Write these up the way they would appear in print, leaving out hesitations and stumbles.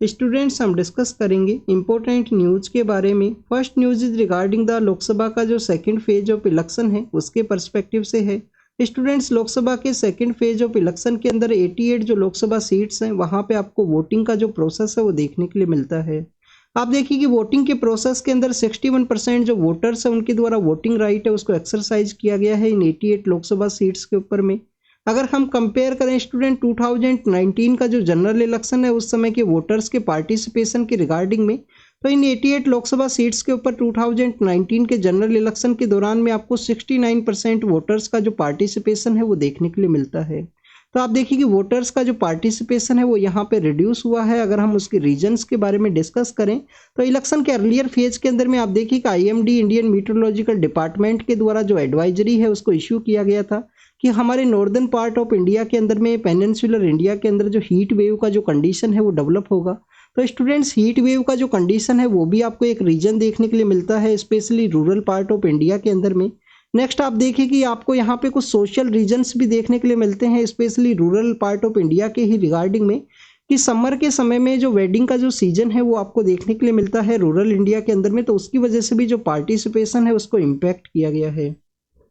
Students हम discuss करेंगे important news के बारे में। First news is regarding the Lok Sabha का जो सेकंड फेज ऑफ इलेक्शन है उसके पर्सपेक्टिव से है। स्टूडेंट्स लोकसभा के सेकंड फेज ऑफ इलेक्शन के अंदर 88 जो लोकसभा सीट्स हैं वहां पे आपको वोटिंग का जो प्रोसेस है वो देखने के लिए मिलता है। आप देखिए कि वोटिंग के प्रोसेस के अंदर 61% जो वोटर्स हैं उनके द्वारा वोटिंग राइट है उसको एक्सरसाइज किया गया है इन 88 लोकसभा सीट्स के ऊपर में। अगर हम कंपेयर करें स्टूडेंट 2019 का जो जनरल इलेक्शन है उस समय के वोटर्स के पार्टिसिपेशन के रिगार्डिंग में, तो इन 88 लोकसभा सीट्स के ऊपर 2019 के जनरल इलेक्शन के दौरान में आपको 69% वोटर्स का जो पार्टिसिपेशन है वो देखने के लिए मिलता है। तो आप देखिए कि वोटर्स का जो पार्टिसिपेशन है वो यहाँ पे रिड्यूस हुआ है। अगर हम उसके रीजंस के बारे में डिस्कस करें तो इलेक्शन के अर्लियर फेज के अंदर में आप देखिए कि आईएमडी इंडियन मीटरोलॉजिकल डिपार्टमेंट के द्वारा जो एडवाइजरी है उसको इश्यू किया गया था कि हमारे नॉर्दर्न पार्ट ऑफ इंडिया के अंदर में पेनिनसुलर इंडिया के अंदर जो हीट वेव का जो कंडीशन है वो डेवलप होगा। तो स्टूडेंट्स हीट वेव का जो कंडीशन है वो भी आपको एक रीजन देखने के लिए मिलता है specially rural part of India के अंदर में। नेक्स्ट आप देखिए कि आपको यहाँ पे कुछ सोशल रीजन्स भी देखने के लिए मिलते हैं specially rural part of India के ही रिगार्डिंग में, कि समर के समय में जो वेडिंग का जो सीजन है वो आपको देखने के लिए मिलता है रूरल इंडिया के अंदर में, तो उसकी वजह से भी जो पार्टिसिपेशन है उसको इम्पैक्ट किया गया है।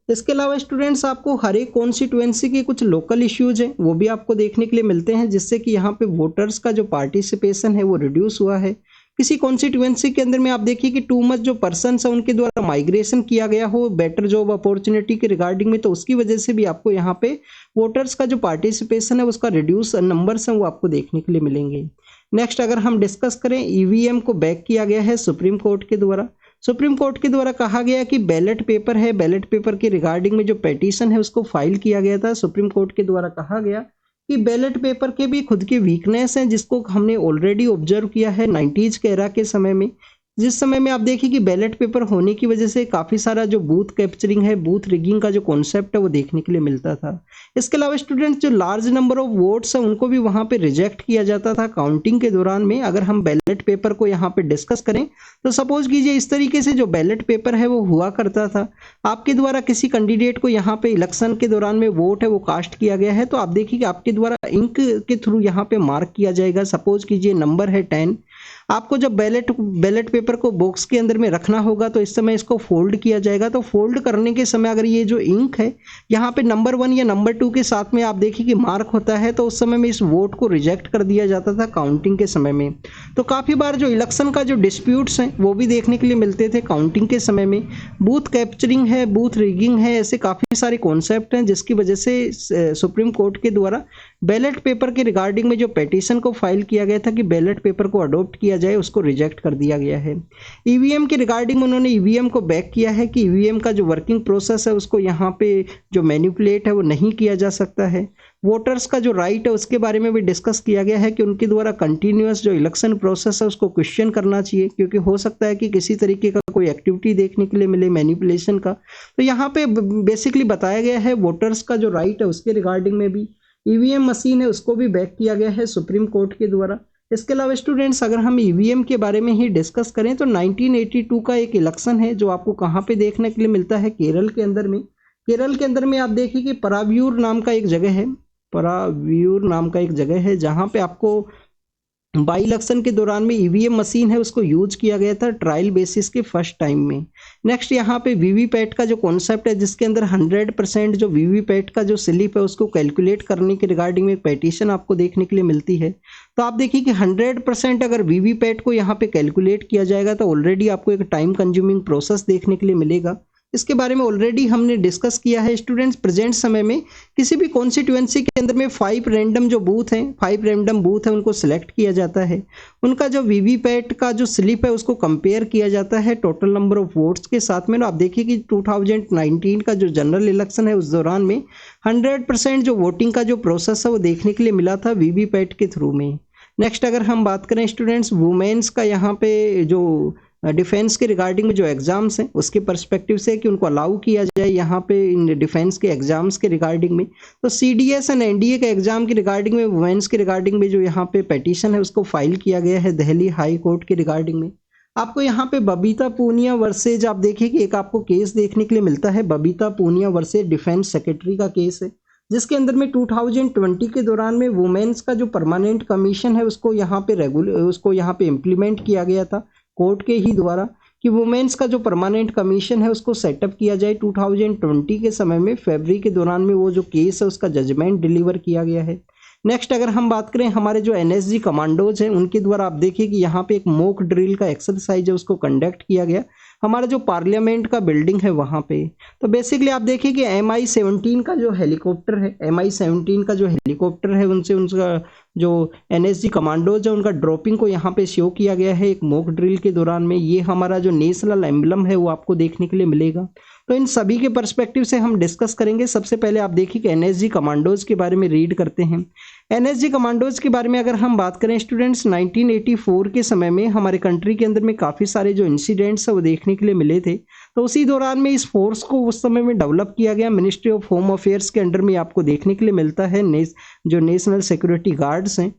इसके अलावा स्टूडेंट्स आपको हर एक कॉन्स्टिट्यूएंसी के कुछ लोकल इश्यूज हैं वो भी आपको देखने के लिए मिलते हैं जिससे कि यहाँ पे वोटर्स का जो पार्टिसिपेशन है वो रिड्यूस हुआ है। किसी कॉन्स्टिट्यूएंसी के अंदर में आप देखिए कि टू मच जो पर्सन्स है उनके द्वारा माइग्रेशन किया गया हो बेटर जॉब अपॉर्चुनिटी के रिगार्डिंग में, तो उसकी वजह से भी आपको यहाँ पे वोटर्स का जो पार्टिसिपेशन है उसका रिड्यूस नंबर्स हैं वो आपको देखने के लिए मिलेंगे। नेक्स्ट अगर हम डिस्कस करें ईवीएम को बैक किया गया है सुप्रीम कोर्ट के द्वारा। सुप्रीम कोर्ट के द्वारा कहा गया कि बैलेट पेपर है, बैलेट पेपर के रिगार्डिंग में जो पेटिशन है उसको फाइल किया गया था। सुप्रीम कोर्ट के द्वारा कहा गया कि बैलेट पेपर के भी खुद के वीकनेस हैं जिसको हमने ऑलरेडी ऑब्जर्व किया है 90s के एरा के समय में, जिस समय में आप देखिए कि बैलेट पेपर होने की वजह से काफ़ी सारा जो बूथ कैप्चरिंग है, बूथ रिगिंग का जो कॉन्सेप्ट है वो देखने के लिए मिलता था। इसके अलावा स्टूडेंट्स जो लार्ज नंबर ऑफ वोट्स हैं उनको भी वहाँ पे रिजेक्ट किया जाता था काउंटिंग के दौरान में। अगर हम बैलेट पेपर को यहाँ पे डिस्कस करें तो सपोज कीजिए इस तरीके से जो बैलेट पेपर है वो हुआ करता था, आपके द्वारा किसी कैंडिडेट को यहाँ पे इलेक्शन के दौरान में वोट है वो कास्ट किया गया है, तो आप देखिए कि आपके द्वारा इंक के थ्रू यहाँ पे मार्क किया जाएगा। सपोज कीजिए नंबर है 10, आपको जब बैलेट पेपर को बॉक्स के अंदर में रखना होगा तो इस समय इसको फोल्ड किया जाएगा। तो फोल्ड करने के समय अगर ये जो इंक है यहाँ पे नंबर 1 या नंबर 2 के साथ में आप देखिए कि मार्क होता है तो उस समय में इस वोट को रिजेक्ट कर दिया जाता था काउंटिंग के समय में। तो काफ़ी बार जो इलेक्शन का जो डिस्प्यूट्स हैं वो भी देखने के लिए मिलते थे काउंटिंग के समय में। बूथ कैप्चरिंग है, बूथ रिगिंग है, ऐसे काफ़ी सारे कॉन्सेप्ट हैं जिसकी वजह से सुप्रीम कोर्ट के द्वारा बैलेट पेपर के रिगार्डिंग में जो पेटिशन को फाइल किया गया था कि बैलेट पेपर को अडॉप्ट किया जाए उसको रिजेक्ट कर दिया गया है। ईवीएम के रिगार्डिंग उन्होंने ईवीएम को बैक किया है कि ईवीएम का जो वर्किंग प्रोसेस है उसको यहाँ पे जो मैनिपुलेट है वो नहीं किया जा सकता है। वोटर्स का जो राइट है उसके बारे में भी डिस्कस किया गया है कि उनके द्वारा कंटिन्यूअस जो इलेक्शन प्रोसेस है उसको क्वेश्चन करना चाहिए क्योंकि हो सकता है कि किसी तरीके का कोई एक्टिविटी देखने के लिए मिले मैनिपुलेशन का। तो यहाँ पे बेसिकली बताया गया है वोटर्स का जो राइट है उसके रिगार्डिंग में भी ईवीएम मशीन है उसको भी बैक किया गया है सुप्रीम कोर्ट के द्वारा। इसके अलावा स्टूडेंट्स अगर हम ईवीएम के बारे में ही डिस्कस करें तो 1982 का एक इलेक्शन है जो आपको कहाँ पे देखने के लिए मिलता है, केरल के अंदर में। केरल के अंदर में आप देखिए कि पराव्यूर नाम का एक जगह है, पराव्यूर नाम का एक जगह है जहाँ पे आपको बाई इलेक्शन के दौरान में ईवीएम मशीन है उसको यूज किया गया था ट्रायल बेसिस के फर्स्ट टाइम में। नेक्स्ट यहाँ पे वीवीपैट का जो कॉन्सेप्ट है जिसके अंदर 100% जो वीवीपैट का जो स्लिप है उसको कैलकुलेट करने के रिगार्डिंग में एक पेटिशन आपको देखने के लिए मिलती है। तो आप देखिए कि 100% अगर वीवीपैट को यहाँ पे कैलकुलेट किया जाएगा तो ऑलरेडी आपको एक टाइम कंज्यूमिंग प्रोसेस देखने के लिए मिलेगा। इसके बारे में ऑलरेडी हमने डिस्कस किया है स्टूडेंट्स। प्रेजेंट समय में किसी भी कॉन्स्टिट्यूएंसी के अंदर में 5 रैंडम जो बूथ हैं, 5 रैंडम बूथ हैं उनको सिलेक्ट किया जाता है। उनका जो वीवीपैट का जो स्लिप है उसको कंपेयर किया जाता है टोटल नंबर ऑफ वोट्स के साथ में। आप देखिए कि 2019 का जो जनरल इलेक्शन है उस दौरान में 100% जो वोटिंग का जो प्रोसेस है वो देखने के लिए मिला था वीवीपैट के थ्रू में। नेक्स्ट अगर हम बात करें स्टूडेंट्स वुमेन्स का यहाँ पे जो डिफेंस के रिगार्डिंग में जो एग्जाम्स हैं उसके पर्सपेक्टिव से कि उनको अलाउ किया जाए यहाँ पे इन डिफेंस के एग्जाम्स के रिगार्डिंग में। तो सीडीएस एंड एनडीए के एग्जाम के रिगार्डिंग में वुमेन्स के रिगार्डिंग में जो यहाँ पे पेटिशन है उसको फाइल किया गया है दिल्ली हाई कोर्ट के रिगार्डिंग में। आपको यहाँ पे बबीता पूनिया वर्सेज आप देखिए कि एक आपको केस देखने के लिए मिलता है, Babita Punia versus defence secretary का केस है। जिसके अंदर में 2020 के दौरान में वुमेन्स का जो परमानेंट कमीशन है उसको यहाँ पे इम्प्लीमेंट किया गया था कोर्ट के ही द्वारा कि वुमेन्स का जो परमानेंट कमीशन है उसको सेटअप किया जाए। 2020 के समय में फरवरी के दौरान में वो जो केस है उसका जजमेंट डिलीवर किया गया है। नेक्स्ट अगर हम बात करें हमारे जो एनएसजी कमांडोज हैं उनके द्वारा आप देखिए कि यहाँ पे एक मॉक ड्रिल का एक्सरसाइज है उसको कंडक्ट किया गया हमारा जो पार्लियामेंट का बिल्डिंग है वहाँ पे। तो बेसिकली आप देखिए कि MI-17 का जो हेलीकॉप्टर है MI-17 का जो हेलीकॉप्टर है उनका जो एनएसजी कमांडोज है उनका ड्रॉपिंग को यहाँ पे शो किया गया है एक मॉक ड्रिल के दौरान में। ये हमारा जो नेशनल एम्बलम है वो आपको देखने के लिए मिलेगा। तो इन सभी के पर्सपेक्टिव से हम डिस्कस करेंगे। सबसे पहले आप देखिए कि एनएसजी कमांडोज के बारे में रीड करते हैं। एनएसजी कमांडोज के बारे में अगर हम बात करें स्टूडेंट्स 1984 के समय में हमारे कंट्री के अंदर में काफ़ी सारे जो इंसिडेंट्स है वो देखने के लिए मिले थे। तो उसी दौरान में इस फोर्स को उस समय में डेवलप किया गया मिनिस्ट्री ऑफ होम अफेयर्स के अंडर में आपको देखने के लिए मिलता है। जो नेशनल सिक्योरिटी गार्ड्स हैं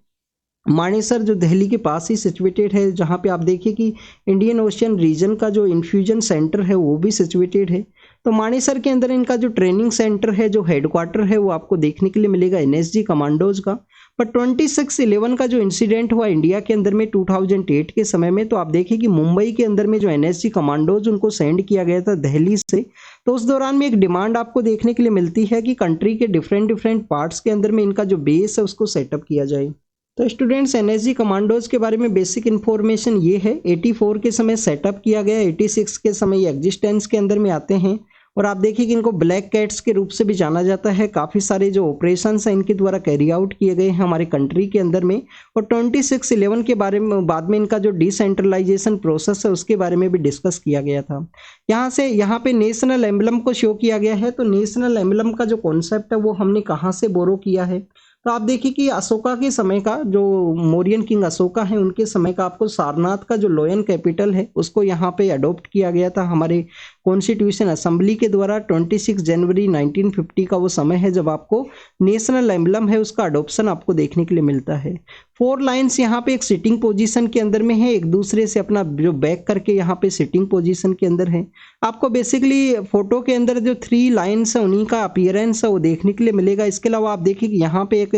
मानेसर जो दिल्ली के पास ही सिचुएटेड है जहाँ पे आप देखिए कि इंडियन ओशियन रीजन का जो इन्फ्यूजन सेंटर है वो भी सिचुएटेड है। तो मानेसर के अंदर इनका जो ट्रेनिंग सेंटर है जो हेडक्वार्टर है वो आपको देखने के लिए मिलेगा एनएसजी कमांडोज का। पर 26/11 का जो इंसिडेंट हुआ इंडिया के अंदर में 2008 के समय में तो आप देखिए कि मुंबई के अंदर में जो एनएसजी कमांडोज उनको सेंड किया गया था दिल्ली से। तो उस दौरान में एक डिमांड आपको देखने के लिए मिलती है कि कंट्री के डिफरेंट पार्ट्स के अंदर में इनका जो बेस है उसको सेटअप किया जाए। तो स्टूडेंट्स एनएसजी कमांडोज के बारे में बेसिक इन्फॉर्मेशन ये है 84 के समय सेटअप किया गया 86 के समय ये एग्जिस्टेंस के अंदर में आते हैं और आप देखिए कि इनको ब्लैक कैट्स के रूप से भी जाना जाता है। काफ़ी सारे जो ऑपरेशंस हैं इनके द्वारा कैरी आउट किए गए हैं हमारे कंट्री के अंदर में। और 26/11 के बारे में बाद में इनका जो डिसेंट्रलाइजेशन प्रोसेस है उसके बारे में भी डिस्कस किया गया था। यहाँ पे नेशनल एम्बलम को शो किया गया है। तो नेशनल एम्बलम का जो कॉन्सेप्ट है वो हमने कहाँ से बोरो किया है तो आप देखिए कि अशोका के समय का जो मौर्यन किंग अशोका है उनके समय का आपको सारनाथ का जो लोयन कैपिटल है उसको यहाँ पे अडॉप्ट किया गया था हमारे कॉन्स्टिट्यूशन असेंबली के द्वारा। 26 जनवरी 1950 का वो समय है जब आपको नेशनल एम्बलम है उसका अडॉप्शन आपको देखने के लिए मिलता है। 4 लाइन्स यहाँ पे एक सिटिंग पोजीशन के अंदर में है एक दूसरे से अपना जो बैक करके यहाँ पे सिटिंग पोजीशन के अंदर है। आपको बेसिकली फोटो के अंदर जो 3 लाइन्स है उन्हीं का अपीयरेंस है वो देखने के लिए मिलेगा। इसके अलावा आप देखिए कि यहाँ पे एक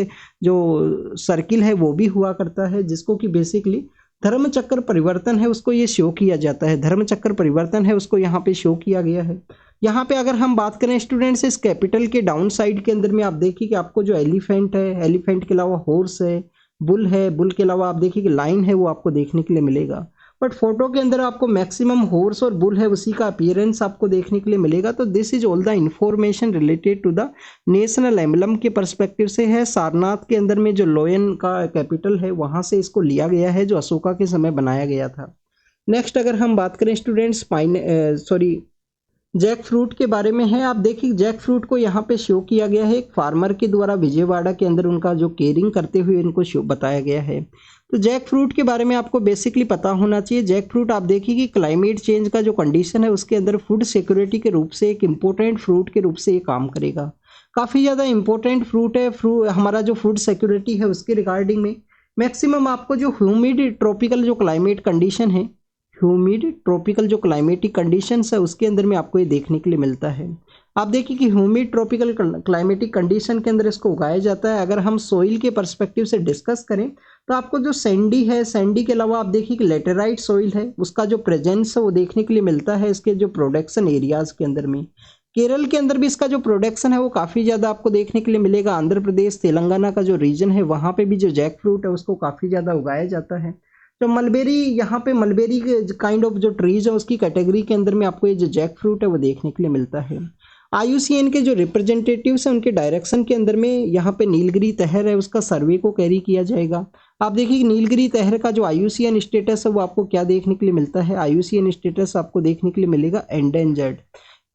जो सर्किल है वो भी हुआ करता है जिसको कि बेसिकली धर्म चक्र परिवर्तन है उसको ये शो किया जाता है। धर्म चक्र परिवर्तन है उसको यहाँ पे शो किया गया है। यहाँ पे अगर हम बात करें स्टूडेंट्स इस कैपिटल के डाउन साइड के अंदर में आप देखिए कि आपको जो एलिफेंट है एलिफेंट के अलावा हॉर्स है बुल के अलावा आप देखिए कि लाइन है वो आपको देखने के लिए मिलेगा। बट फोटो के अंदर आपको मैक्सिमम हॉर्स और बुल है उसी का अपीयरेंस आपको देखने के लिए मिलेगा। तो this is all the information related to the national emblem के पर्सपेक्टिव से है। सारनाथ के अंदर में जो लोयन का कैपिटल है वहां से इसको लिया गया है जो अशोका के समय बनाया गया था। नेक्स्ट अगर हम बात करें स्टूडेंट्स जैक फ्रूट के बारे में है। आप देखिए जैक फ्रूट को यहाँ पे शो किया गया है एक फार्मर के द्वारा विजयवाड़ा के अंदर उनका जो केयरिंग करते हुए इनको शो बताया गया है। तो जैक फ्रूट के बारे में आपको बेसिकली पता होना चाहिए। जैक फ्रूट आप देखिए कि क्लाइमेट चेंज का जो कंडीशन है उसके अंदर फूड सिक्योरिटी के रूप से एक इम्पोर्टेंट फ्रूट के रूप से ये काम करेगा। काफ़ी ज़्यादा इंपॉर्टेंट फ्रूट है। हमारा जो फूड सिक्योरिटी है उसके रिगार्डिंग में मैक्सिमम आपको जो ह्यूमिड ट्रॉपिकल जो क्लाइमेट कंडीशन है ह्यूमिड ट्रॉपिकल जो क्लाइमेटिक कंडीशंस है उसके अंदर में आपको ये देखने के लिए मिलता है। आप देखिए कि ह्यूमिड ट्रॉपिकल क्लाइमेटिक कंडीशन के अंदर इसको उगाया जाता है। अगर हम सोइल के पर्सपेक्टिव से डिस्कस करें तो आपको जो सैंडी है सैंडी के अलावा आप देखिए कि लेटेराइट सोइल है उसका जो प्रेजेंस है वो देखने के लिए मिलता है इसके जो प्रोडक्शन एरियाज के अंदर में। केरल के अंदर भी इसका जो प्रोडक्शन है वो काफ़ी ज़्यादा आपको देखने के लिए मिलेगा। आंध्र प्रदेश तेलंगाना का जो रीजन है वहाँ पे भी जो जैक फ्रूट है उसको काफ़ी ज़्यादा उगाया जाता है। तो मलबेरी यहाँ पे मलबेरी काइंड ऑफ जो ट्रीज है उसकी कैटेगरी के अंदर में आपको ये जो जैक फ्रूट है वो देखने के लिए मिलता है। IUCN के जो रिप्रेजेंटेटिव्स हैं उनके डायरेक्शन के अंदर में यहाँ पे नीलगिरी तहर है उसका सर्वे को कैरी किया जाएगा। आप देखिए कि नीलगिरी तहर का जो IUCN स्टेटस है वो आपको क्या देखने के लिए मिलता है। IUCN स्टेटस आपको देखने के लिए मिलेगा एंडेंजर्ड।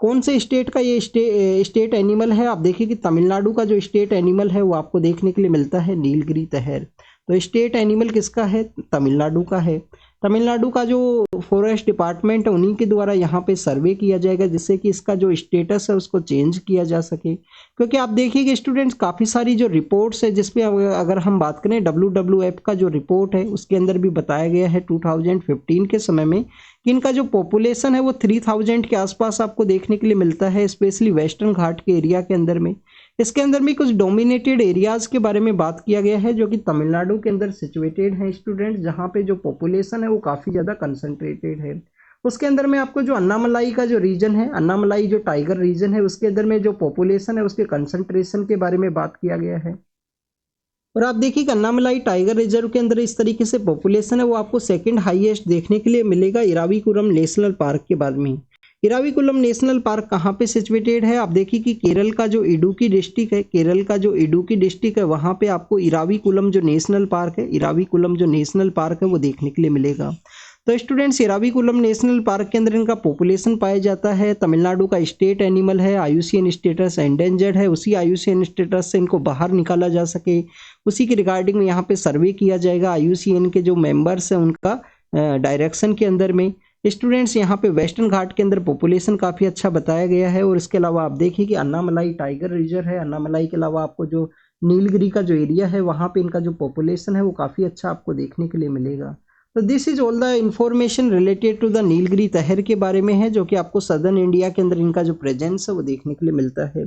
कौन से स्टेट का ये स्टेट एनिमल है आप देखिए कि तमिलनाडु का जो स्टेट एनिमल है वो आपको देखने के लिए मिलता है नीलगिरी तहर। तो स्टेट एनिमल किसका है तमिलनाडु का है। तमिलनाडु का जो फॉरेस्ट डिपार्टमेंट है उन्हीं के द्वारा यहाँ पे सर्वे किया जाएगा जिससे कि इसका जो स्टेटस है उसको चेंज किया जा सके। क्योंकि आप देखिए कि स्टूडेंट्स काफ़ी सारी जो रिपोर्ट्स है जिसमें अगर हम बात करें WWF का जो रिपोर्ट है उसके अंदर भी बताया गया है 2015 के समय में कि इनका जो पॉपुलेशन है वो 3000 के आसपास आपको देखने के लिए मिलता है स्पेशली वेस्टर्न घाट के एरिया के अंदर में। इसके अंदर भी कुछ डोमिनेटेड एरियाज के बारे में बात किया गया है जो कि तमिलनाडु के अंदर सिचुएटेड है स्टूडेंट, जहाँ पे जो पॉपुलेशन है वो काफ़ी ज़्यादा कंसंट्रेटेड है। उसके अंदर में आपको जो अन्नामलाई का जो रीजन है, अन्नामलाई जो टाइगर रीजन है, उसके अंदर में जो पॉपुलेशन है उसके कंसंट्रेशन के बारे में बात किया गया है। और आप देखिए कि अन्नामलाई टाइगर रिजर्व के अंदर इस तरीके से पॉपुलेशन है वो आपको सेकंड हाईएस्ट देखने के लिए मिलेगा इराविकुलम नेशनल पार्क के बाद में। इराविकुलम नेशनल पार्क कहाँ पे सिचुएटेड है? आप देखिए कि केरल का जो इडुक्की डिस्ट्रिक्ट है, केरल का जो इडुक्की डिस्ट्रिक्ट है वहाँ पे आपको इराविकुलम जो नेशनल पार्क है, इराविकुलम जो नेशनल पार्क है वो देखने के लिए मिलेगा। तो स्टूडेंट्स, इराविकुलम नेशनल पार्क के अंदर इनका पॉपुलेशन पाया जाता है। तमिलनाडु का स्टेट एनिमल है, आईयूसीएन स्टेटस एंडेंजर्ड है, उसी आईयूसीएन स्टेटस से इनको बाहर निकाला जा सके उसी के रिगार्डिंग में यहाँ पे सर्वे किया जाएगा। आईयूसीएन के जो मेंबर्स हैं उनका डायरेक्शन के अंदर में। स्टूडेंट्स, यहाँ पे वेस्टर्न घाट के अंदर पॉपुलेशन काफ़ी अच्छा बताया गया है। और इसके अलावा आप देखिए कि अन्नामलाई टाइगर रिजर्व है, अन्नामलाई के अलावा आपको जो नीलगिरी का जो एरिया है वहाँ पे इनका जो पॉपुलेशन है वो काफ़ी अच्छा आपको देखने के लिए मिलेगा। तो this is all the information related to the Nilgiri tahr के बारे में है जो कि आपको सदर्न इंडिया के अंदर इनका जो प्रेजेंस है वो देखने के लिए मिलता है।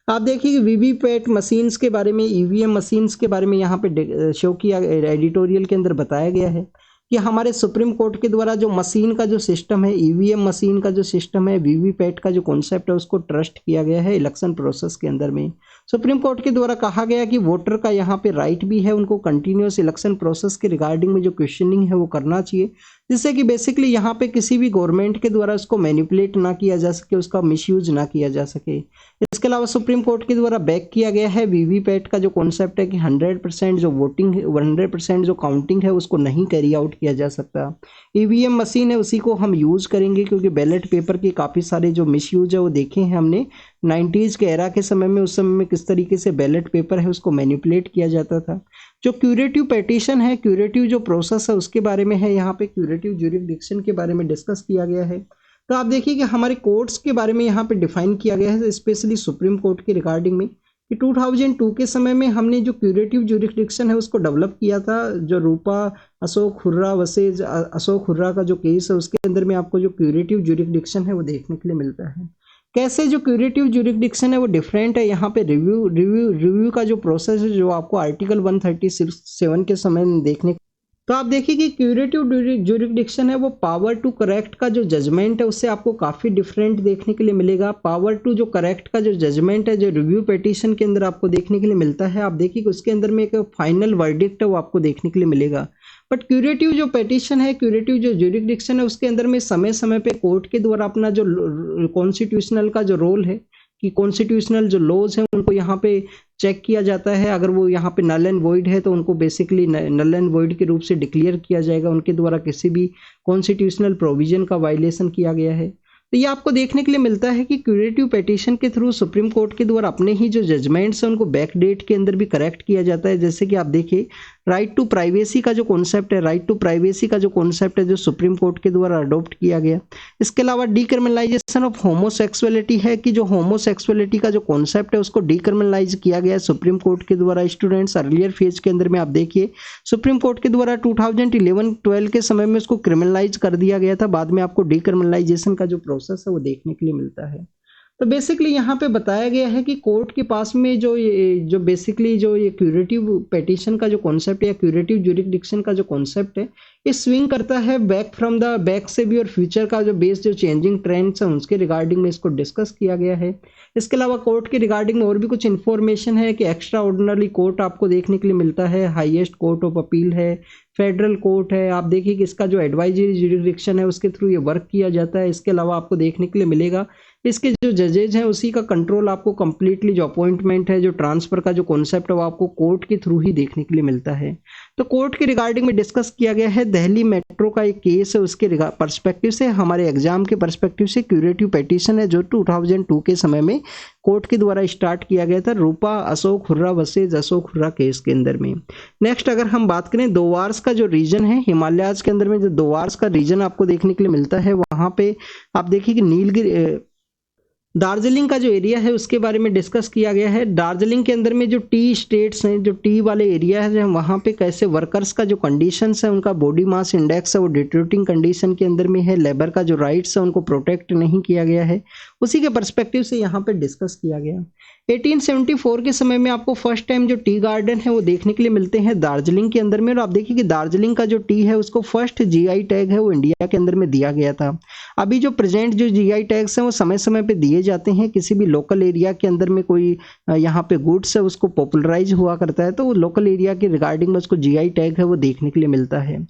आप देखिए कि वीवीपैट मशीन्स के बारे में, ईवीएम मशीन्स के बारे में यहाँ पे शो किया, एडिटोरियल के अंदर बताया गया है कि हमारे सुप्रीम कोर्ट के द्वारा जो मशीन का जो सिस्टम है, ईवीएम मशीन का जो सिस्टम है, वीवीपैट का जो कॉन्सेप्ट है उसको ट्रस्ट किया गया है इलेक्शन प्रोसेस के अंदर में। सुप्रीम कोर्ट के द्वारा कहा गया कि वोटर का यहाँ पे राइट भी है, उनको कंटिन्यूस इलेक्शन प्रोसेस के रिगार्डिंग में जो क्वेश्चनिंग है वो करना चाहिए, जिससे कि बेसिकली यहाँ पे किसी भी गवर्नमेंट के द्वारा उसको मैनिपुलेट ना किया जा सके, उसका मिसयूज ना किया जा सके। इसके अलावा सुप्रीम कोर्ट के द्वारा बैक किया गया है वीवीपैट का जो कॉन्सेप्ट है कि 100% जो वोटिंग, 100% जो काउंटिंग है उसको नहीं कैरी आउट किया जा सकता। ईवीएम मशीन है उसी को हम यूज़ करेंगे क्योंकि बैलेट पेपर के काफ़ी सारे जो मिसयूज है वो देखे हैं हमने 90s के एरा के समय में। उस समय में किस तरीके से बैलेट पेपर है उसको मैनिपुलेट किया जाता था। जो क्यूरेटिव पेटिशन है, क्यूरेटिव जो प्रोसेस है उसके बारे में है, यहाँ पे क्यूरेटिव ज्यूरिसडिक्शन के बारे में डिस्कस किया गया है। तो आप देखिए कि हमारे कोर्ट्स के बारे में यहाँ पे डिफाइन किया गया है, स्पेशली सुप्रीम कोर्ट के रिगार्डिंग में कि 2002 के समय में हमने जो क्यूरेटिव ज्यूरिसडिक्शन है उसको डेवलप किया था। जो रूपा अशोक हुर्रा वर्सेज अशोक हुर्रा का जो केस है उसके अंदर में आपको जो क्यूरेटिव ज्यूरिसडिक्शन है वो देखने के लिए मिलता है। कैसे जो क्यूरेटिव ज्यूरिसडिक्शन है वो डिफरेंट है, यहाँ पे रिव्यू का जो प्रोसेस है जो आपको आर्टिकल 137 के समय देखने। तो आप देखिए कि क्यूरेटिव ज्यूरिसडिक्शन है वो पावर टू करेक्ट का जो जजमेंट है उससे आपको काफ़ी डिफरेंट देखने के लिए मिलेगा। पावर टू जो करेक्ट का जो जजमेंट है जो रिव्यू पिटीशन के अंदर आपको देखने के लिए मिलता है, आप देखिए कि उसके अंदर में एक फाइनल वर्डिक्ट है वो आपको देखने के लिए मिलेगा। बट क्यूरेटिव जो पिटीशन है, क्यूरेटिव जो ज्यूरिसडिक्शन है उसके अंदर में समय समय पे कोर्ट के द्वारा अपना जो कॉन्स्टिट्यूशनल का जो रोल है कि कॉन्स्टिट्यूशनल जो लॉज हैं उनको यहाँ पे चेक किया जाता है। अगर वो यहाँ पे नल एंड वॉइड है तो उनको बेसिकली नल एंड वॉइड के रूप से डिक्लेयर किया जाएगा, उनके द्वारा किसी भी कॉन्स्टिट्यूशनल प्रोविजन का वायलेशन किया गया है। तो ये आपको देखने के लिए मिलता है कि क्यूरेटिव पिटीशन के थ्रू सुप्रीम कोर्ट के द्वारा अपने ही जो जजमेंट्स हैं उनको बैक डेट के अंदर भी करेक्ट किया जाता है। जैसे कि आप देखिए राइट टू प्राइवेसी का जो कॉन्सेप्ट है, राइट टू प्राइवेसी का जो कॉन्सेप्ट है जो सुप्रीम कोर्ट के द्वारा अडॉप्ट किया गया। इसके अलावा डीक्रिमिनलाइजेशन ऑफ होमोसेक्सुअलिटी है कि जो होमोसेक्सुअलिटी का जो कॉन्सेप्ट है उसको डीक्रिमिनलाइज किया गया है सुप्रीम कोर्ट के द्वारा। स्टूडेंट्स, अर्लियर फेज के अंदर में आप देखिए सुप्रीम कोर्ट के द्वारा 2011-12 के समय में उसको क्रिमिनलाइज कर दिया गया था, बाद में आपको डीक्रिमिनलाइजेशन का जो प्रोसेस है वो देखने के लिए मिलता है। तो बेसिकली यहाँ पे बताया गया है कि कोर्ट के पास में जो बेसिकली जो ये क्यूरेटिव पिटीशन का जो कॉन्सेप्ट या क्यूरेटिव ज्यूरिसडिक्शन का जो कॉन्सेप्ट है ये स्विंग करता है बैक से भी, और फ्यूचर का जो बेस जो चेंजिंग ट्रेंड्स हैं उसके रिगार्डिंग में इसको डिस्कस किया गया है। इसके अलावा कोर्ट के रिगार्डिंग में और भी कुछ इन्फॉर्मेशन है कि एक्स्ट्रा ऑर्डिनरी कोर्ट आपको देखने के लिए मिलता है, हाईएस्ट कोर्ट ऑफ अपील है, फेडरल कोर्ट है। आप देखिए कि इसका जो एडवाइजरी ज्यूरिसडिक्शन है उसके थ्रू ये वर्क किया जाता है। इसके अलावा आपको देखने के लिए मिलेगा इसके जो जजेज हैं उसी का कंट्रोल आपको कंप्लीटली जो अपॉइंटमेंट है, जो ट्रांसफर का जो कॉन्सेप्ट है वो आपको कोर्ट के थ्रू ही देखने के लिए मिलता है। तो कोर्ट के रिगार्डिंग में डिस्कस किया गया है दिल्ली मेट्रो का एक केस है, उसके पर्सपेक्टिव से, हमारे एग्जाम के पर्सपेक्टिव से क्यूरेटिव पिटीशन है जो 2002 के समय में कोर्ट के द्वारा स्टार्ट किया गया था रूपा अशोक हुर्रा वर्सेज अशोक हुर्रा केस के अंदर में। नेक्स्ट अगर हम बात करें दोवार्स का जो रीजन है, हिमालयाज के अंदर में जो दोवार्स का रीजन आपको देखने के लिए मिलता है, वहाँ पे आप देखिए कि नीलगिरी दार्जिलिंग का जो एरिया है उसके बारे में डिस्कस किया गया है। दार्जिलिंग के अंदर में जो टी स्टेट्स हैं, जो टी वाले एरिया है, वहाँ पे कैसे वर्कर्स का जो कंडीशंस है, उनका बॉडी मास इंडेक्स है वो डिटोरेटिंग कंडीशन के अंदर में है, लेबर का जो राइट्स है उनको प्रोटेक्ट नहीं किया गया है, उसी के पर्सपेक्टिव से यहाँ पे डिस्कस किया गया। 1874 के समय में आपको फर्स्ट टाइम जो टी गार्डन है वो देखने के लिए मिलते हैं दार्जिलिंग के अंदर में। और आप देखिए कि दार्जिलिंग का जो टी है उसको फर्स्ट जीआई टैग है वो इंडिया के अंदर में दिया गया था। अभी जो प्रेजेंट जो जीआई टैग्स हैं वो समय समय पे दिए जाते हैं, किसी भी लोकल एरिया के अंदर में कोई यहाँ पे गुड्स है उसको पॉपुलराइज हुआ करता है तो वो लोकल एरिया के रिगार्डिंग में उसको जीआई टैग है वो देखने के लिए मिलता है।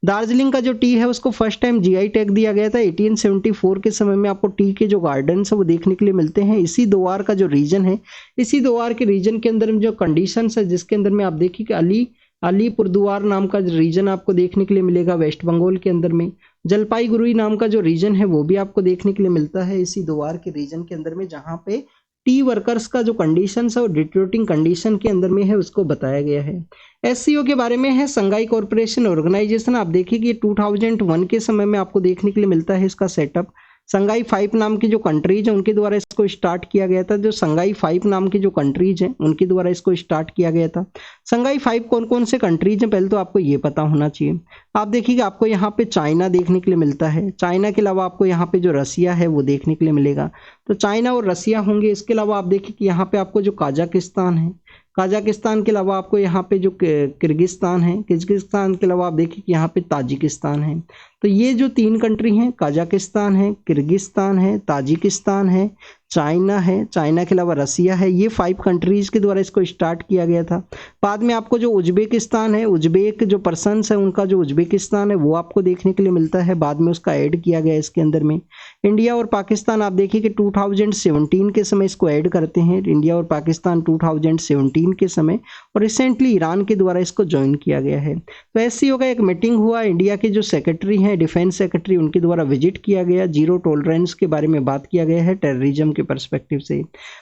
दार्जिलिंग का जो टी है उसको फर्स्ट टाइम जीआई टैग दिया गया था 1874 के समय में। आपको टी के जो गार्डन्स है वो देखने के लिए मिलते हैं। इसी द्वार का जो रीजन है, इसी द्वार के रीजन के अंदर में जो कंडीशंस है जिसके अंदर में आप देखिए कि अलीपुरद्वार नाम का रीजन आपको देखने के लिए मिलेगा वेस्ट बंगाल के अंदर में। जलपाईगुड़ी नाम का जो रीजन है वो भी आपको देखने के लिए मिलता है इसी द्वार के रीजन के अंदर में, जहां पे टी वर्कर्स का जो कंडीशन है और डिटोरेटिंग कंडीशन के अंदर में है उसको बताया गया है। एससीओ के बारे में है संघाई कॉरपोरेशन ऑर्गेनाइजेशन। आप देखिए कि 2001 के समय में आपको देखने के लिए मिलता है इसका सेटअप। संघाई 5 नाम की जो कंट्रीज है उनके द्वारा इसको स्टार्ट किया गया था। जो संघाई 5 नाम की जो कंट्रीज हैं उनके द्वारा इसको स्टार्ट किया गया था। संघाई 5 कौन कौन से कंट्रीज हैं पहले तो आपको ये पता होना चाहिए। आप देखिए कि आपको यहाँ पे चाइना देखने के लिए मिलता है। चाइना के अलावा आपको यहाँ पे जो रसिया है वो देखने के लिए मिलेगा, तो चाइना और रसिया होंगे। इसके अलावा आप देखिए कि यहाँ पे आपको जो काजाकिस्तान है, काजाकिस्तान के अलावा आपको यहाँ पे जो किर्गिस्तान है, किर्गिस्तान के अलावा आप देखिए कि यहाँ पे ताजिकिस्तान है। तो ये जो 3 कंट्री हैं, काजाकिस्तान है, किर्गिस्तान है, ताजिकिस्तान है, चाइना है, चाइना के अलावा रसिया है, ये 5 कंट्रीज के द्वारा इसको स्टार्ट किया गया था। बाद में आपको जो उज्बेकिस्तान है, उज्बेक जो पर्सन्स है उनका जो उज्बेकिस्तान है वो आपको देखने के लिए मिलता है, बाद में उसका ऐड किया गया इसके अंदर में। इंडिया और पाकिस्तान आप देखिए कि 2017 के समय इसको ऐड करते हैं, इंडिया और पाकिस्तान 2017 के समय, और रिसेंटली ईरान के द्वारा इसको ज्वाइन किया गया है। तो एससीओ का एक मीटिंग हुआ, इंडिया के जो सेक्रेटरी हैं डिफेंस सेक्रेटरी उनके द्वारा विजिट किया गया, जीरो टॉलरेंस के बारे में बात किया गया है टेररिज्म के पर्सपेक्टिव से।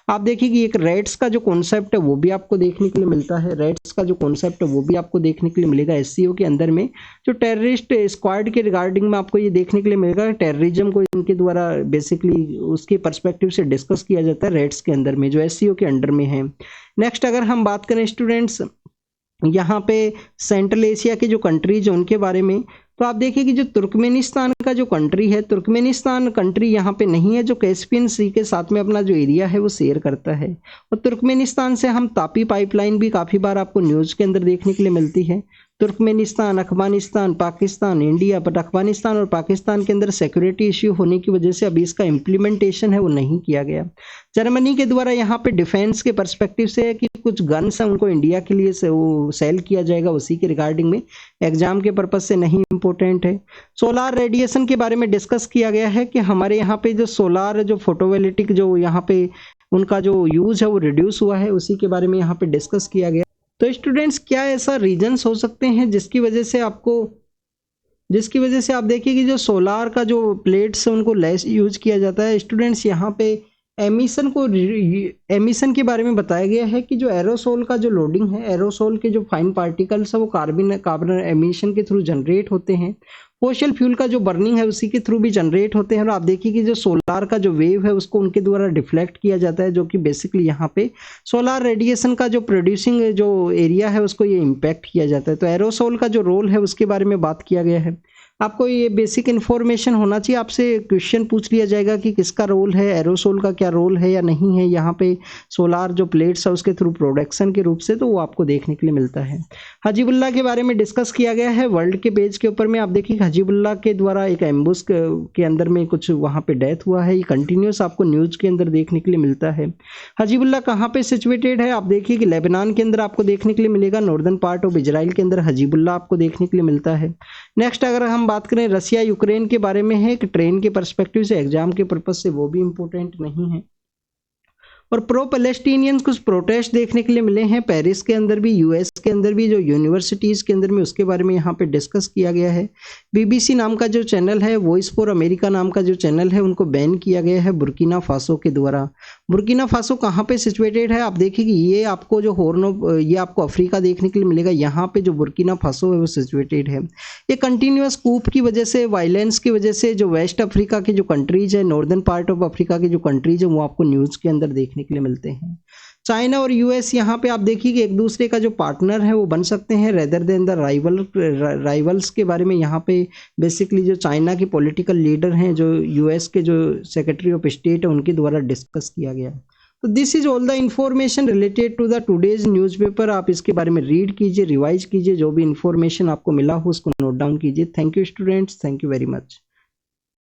आप देखिए कि एक रेड्स का जो कॉन्सेप्ट है वो भी आपको देखने के लिए मिलता है, रेड्स का जो कॉन्सेप्ट है वो भी आपको देखने के लिए मिलेगा एससीओ के अंदर में। जो टेररिस्ट स्क्वाड के रिगार्डिंग में आपको ये देखने के लिए मिलेगा, टेररिज्म को इनके द्वारा बेसिकली उसके पर्सपेक्टिव से डिस्कस किया जाता है रेड्स के अंदर में जो एससीओ के अंडर में है। नेक्स्ट अगर हम बात करें स्टूडेंट्स यहाँ पे सेंट्रल एशिया के जो कंट्रीज है उनके बारे में, तो आप देखिए कि जो तुर्कमेनिस्तान का जो कंट्री है, तुर्कमेनिस्तान कंट्री यहाँ पे नहीं है, जो कैस्पियन सी के साथ में अपना जो एरिया है वो शेयर करता है। और तुर्कमेनिस्तान से हम तापी पाइपलाइन भी काफ़ी बार आपको न्यूज़ के अंदर देखने के लिए मिलती है। Turkmenistan, Afghanistan, Pakistan, India, but Afghanistan और पाकिस्तान के अंदर सिक्योरिटी इश्यू होने की वजह से अभी इसका इम्प्लीमेंटेशन है वो नहीं किया गया। जर्मनी के द्वारा यहाँ पे डिफेंस के पर्सपेक्टिव से है कि कुछ गन्स हैं उनको इंडिया के लिए से वो सेल किया जाएगा, उसी के रिगार्डिंग में, एग्जाम के पर्पज से नहीं इंपॉर्टेंट है। सोलार रेडिएशन के बारे में डिस्कस किया गया है कि हमारे यहाँ पे जो सोलार जो फोटोवोल्टिक जो यहाँ पे उनका जो यूज है वो रिड्यूस हुआ है, उसी के बारे में यहाँ पे डिस्कस किया गया। तो स्टूडेंट्स क्या ऐसा रीजंस हो सकते हैं जिसकी वजह से आप देखिए कि जो सोलार का जो प्लेट्स है उनको लेस यूज किया जाता है। स्टूडेंट्स यहाँ पे एमिशन के बारे में बताया गया है कि जो एरोसोल का जो लोडिंग है, एरोसोल के जो फाइन पार्टिकल्स है वो कार्बन एमिशन के थ्रू जनरेट होते हैं। फोसिल फ्यूल का जो बर्निंग है उसी के थ्रू भी जनरेट होते हैं। और आप देखिए कि जो सोलार का जो वेव है उसको उनके द्वारा डिफ्लेक्ट किया जाता है, जो कि बेसिकली यहाँ पे सोलार रेडिएशन का जो प्रोड्यूसिंग जो एरिया है उसको ये इम्पैक्ट किया जाता है। तो एरोसोल का जो रोल है उसके बारे में बात किया गया है। आपको ये बेसिक इन्फॉर्मेशन होना चाहिए, आपसे क्वेश्चन पूछ लिया जाएगा कि किसका रोल है, एरोसोल का क्या रोल है या नहीं है यहाँ पे सोलार जो प्लेट्स है उसके थ्रू प्रोडक्शन के रूप से, तो वो आपको देखने के लिए मिलता है। हजीबुल्ला के बारे में डिस्कस किया गया है वर्ल्ड के पेज के ऊपर में। आप देखिए हजीबुल्ला के द्वारा एक एम्बुश के अंदर में कुछ वहाँ पे डेथ हुआ है, ये कंटिन्यूस आपको न्यूज के अंदर देखने के लिए मिलता है। हजीबुल्ला कहाँ पे सिचुएटेड है, आप देखिए कि लेबनान के अंदर आपको देखने के लिए मिलेगा, नॉर्दर्न पार्ट ऑफ इजराइल के अंदर हजीबुल्ला आपको देखने के लिए मिलता है। नेक्स्ट अगर हम बात करें रसिया यूक्रेन के बारे में है, एक ट्रेन के पर्सपेक्टिव से एग्जाम के पर्पज से वो भी इंपॉर्टेंट नहीं है। और प्रो पैलेस्टीनियंस कुछ प्रोटेस्ट देखने के लिए मिले हैं पेरिस के अंदर भी, यूएस के अंदर भी, जो यूनिवर्सिटीज़ के अंदर में, उसके बारे में यहाँ पे डिस्कस किया गया है। बीबीसी नाम का जो चैनल है, वॉइस फॉर अमेरिका नाम का जो चैनल है, उनको बैन किया गया है बुर्किना फासो के द्वारा। बुर्किना फासो कहाँ पे सिचुएटेड है, आप देखिए कि ये आपको जो ये आपको अफ्रीका देखने के लिए मिलेगा, यहाँ पे जो बुर्किना फासो है वो सिचुएटेड है। ये कंटिन्यूस कूप की वजह से, वायलेंस की वजह से जो वेस्ट अफ्रीका की जो कंट्रीज है, नॉर्दर्न पार्ट ऑफ अफ्रीका की जो कंट्रीज है, वो आपको न्यूज़ के अंदर देखने के लिए मिलते हैं। चाइना और यूएस यहाँ पे आप देखिए कि एक दूसरे का जो पार्टनर है वो बन सकते हैं रेदर देन द राइवल्स के बारे में यहाँ पे बेसिकली जो चाइना के पॉलिटिकल लीडर हैं, जो यूएस के जो सेक्रेटरी ऑफ स्टेट है, उनके द्वारा डिस्कस किया गया। तो this is all the information related to the today's newspaper. आप इसके बारे में रीड कीजिए, रिवाइज कीजिए, जो भी इंफॉर्मेशन आपको मिला हो उसको नोट डाउन कीजिए। Thank you students, thank you very much.